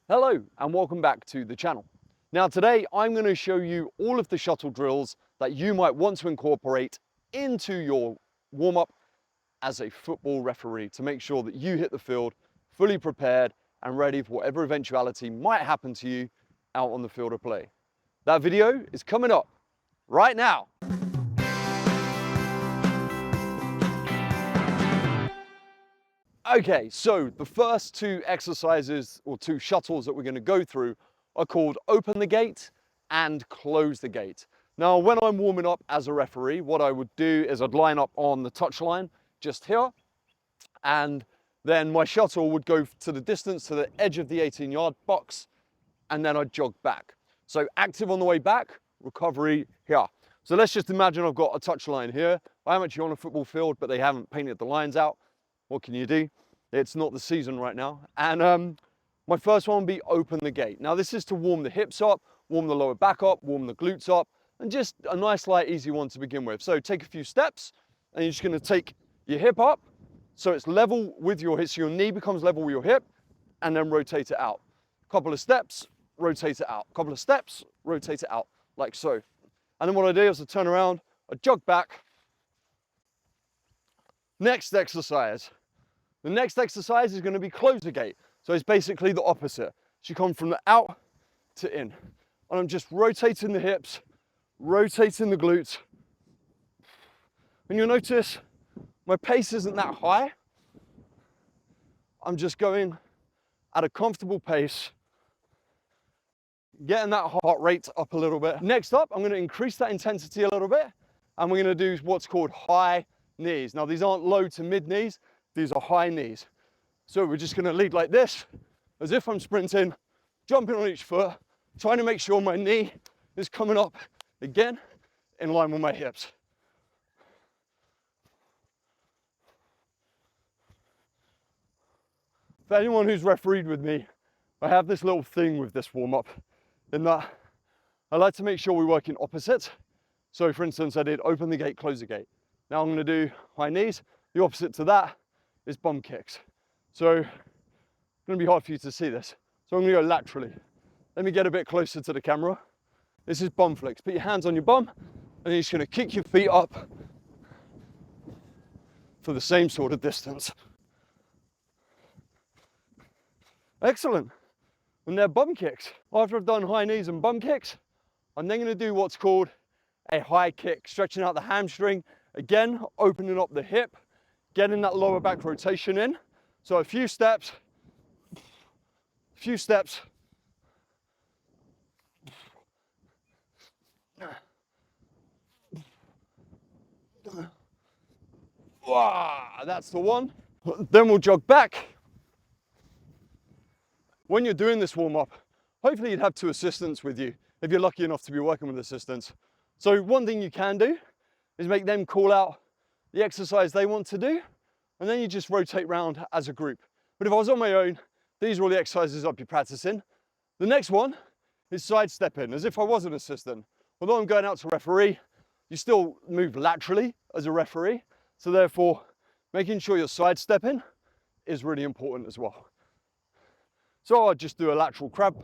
Hello and welcome back to the channel. Now today I'm going to show you all of the shuttle drills that you might want to incorporate into your warm-up as a football referee to make sure that you hit the field fully prepared and ready for whatever eventuality might happen to you out on the field of play. That video is coming up right now. Okay, so the first two exercises or two shuttles that we're going to go through are called open the gate and close the gate. Now, when I'm warming up as a referee, what I would do is I'd line up on the touchline just here, and then my shuttle would go to the distance to the edge of the 18-yard box, and then I'd jog back. So active on the way back, recovery here. So let's just imagine I've got a touchline here. I'm actually on a football field, but they haven't painted the lines out. What can you do? It's not the season right now. And my first one will be open the gate. Now this is to warm the hips up, warm the lower back up, warm the glutes up, and just a nice, light, easy one to begin with. So take a few steps, and you're just gonna take your hip up, so it's level with your hip, so your knee becomes level with your hip, and then rotate it out. Couple of steps, rotate it out. Couple of steps, rotate it out, like so. And then what I do is I turn around, I jog back. Next exercise. The next exercise is going to be close the gate. So it's basically the opposite. So you come from the out to in. And I'm just rotating the hips, rotating the glutes. And you'll notice my pace isn't that high. I'm just going at a comfortable pace, getting that heart rate up a little bit. Next up, I'm going to increase that intensity a little bit. And we're going to do what's called high knees. Now these aren't low to mid knees, these are high knees. So we're just going to lead like this, as if I'm sprinting, jumping on each foot, trying to make sure my knee is coming up again in line with my hips. For anyone who's refereed with me, I have this little thing with this warm-up in that I like to make sure we work in opposites. So for instance, I did open the gate, close the gate. Now I'm going to do high knees. The opposite to that is bum kicks. So it's going to be hard for you to see this. So I'm going to go laterally. Let me get a bit closer to the camera. This is bum flicks. Put your hands on your bum and you're just going to kick your feet up for the same sort of distance. Excellent. And they're bum kicks. After I've done high knees and bum kicks, I'm then going to do what's called a high kick, stretching out the hamstring. Again, opening up the hip, getting that lower back rotation in. So a few steps. Wow, that's the one. Then we'll jog back. When you're doing this warm-up, hopefully you'd have two assistants with you, if you're lucky enough to be working with assistants. So one thing you can do is make them call out the exercise they want to do, and then you just rotate round as a group. But if I was on my own, these are all the exercises I'd be practicing. The next one is sidestepping, as if I was an assistant. Although I'm going out to referee, you still move laterally as a referee, so therefore making sure you're sidestepping is really important as well. So I'd just do a lateral crab,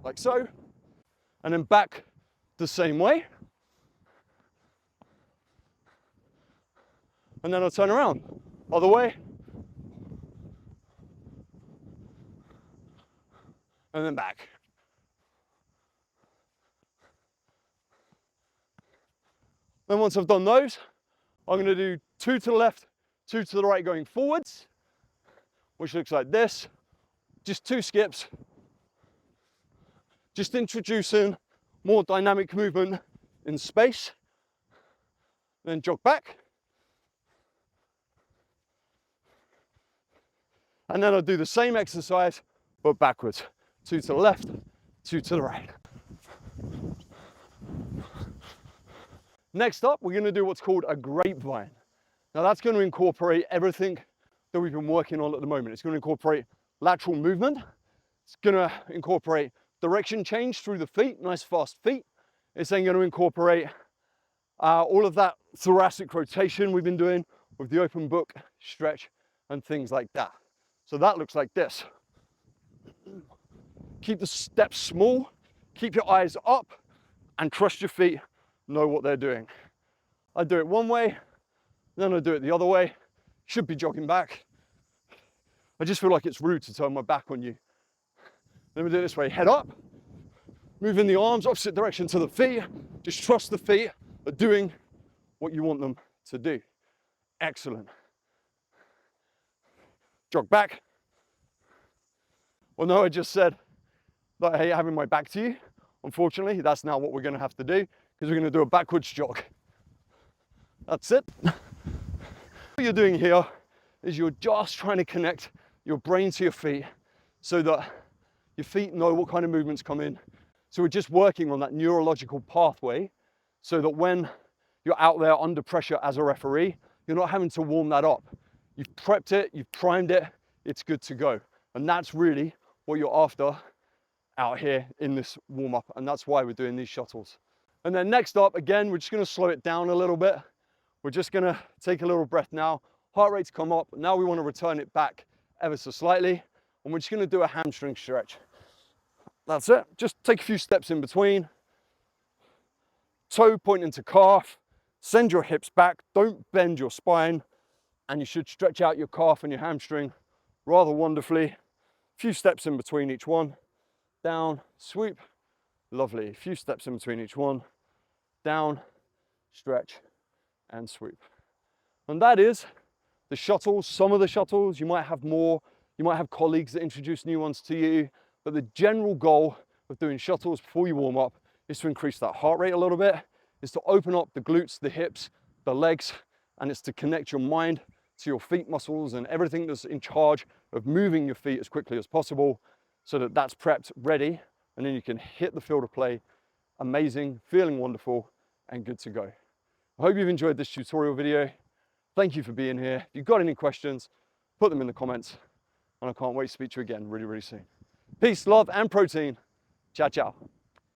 like so, and then back the same way. And then I'll turn around, other way. And then back. Then once I've done those, I'm going to do 2 to the left, 2 to the right going forwards, which looks like this. Just 2 skips. Just introducing more dynamic movement in space. Then jog back. And then I'll do the same exercise, but backwards. 2 to the left, 2 to the right. Next up, we're going to do what's called a grapevine. Now that's going to incorporate everything that we've been working on at the moment. It's going to incorporate lateral movement. It's going to incorporate direction change through the feet, nice fast feet. It's then going to incorporate all of that thoracic rotation we've been doing with the open book, stretch, and things like that. So that looks like this. Keep the steps small, keep your eyes up, and trust your feet know what they're doing. I do it one way, then I do it the other way. Should be jogging back. I just feel like it's rude to turn my back on you. Then we do it this way, head up, moving the arms opposite direction to the feet. Just trust the feet are doing what you want them to do. Excellent. Jog back. Well, no, I just said that I hate having my back to you. Unfortunately, that's now what we're going to have to do, because we're going to do a backwards jog. That's it. What you're doing here is you're just trying to connect your brain to your feet so that your feet know what kind of movements come in. So we're just working on that neurological pathway so that when you're out there under pressure as a referee, you're not having to warm that up. You've prepped it, you've primed it, it's good to go. And that's really what you're after out here in this warm-up, and that's why we're doing these shuttles. And then next up, again, we're just going to slow it down a little bit. We're just going to take a little breath now. Heart rate's come up. Now we want to return it back ever so slightly, and we're just going to do a hamstring stretch. That's it. Just take a few steps in between. Toe pointing to calf. Send your hips back. Don't bend your spine, and you should stretch out your calf and your hamstring rather wonderfully. A few steps in between each one. Down, swoop. Lovely. A few steps in between each one. Down, stretch, and swoop. And that is the shuttles. Some of the shuttles, you might have more. You might have colleagues that introduce new ones to you. But the general goal of doing shuttles before you warm up is to increase that heart rate a little bit, is to open up the glutes, the hips, the legs, and it's to connect your mind to your feet muscles and everything that's in charge of moving your feet as quickly as possible, so that that's prepped, ready, and then you can hit the field of play, amazing, feeling wonderful, and good to go. I hope you've enjoyed this tutorial video. Thank you for being here. If you've got any questions, put them in the comments, and I can't wait to speak to you again really, really soon. Peace, love, and protein. Ciao, ciao.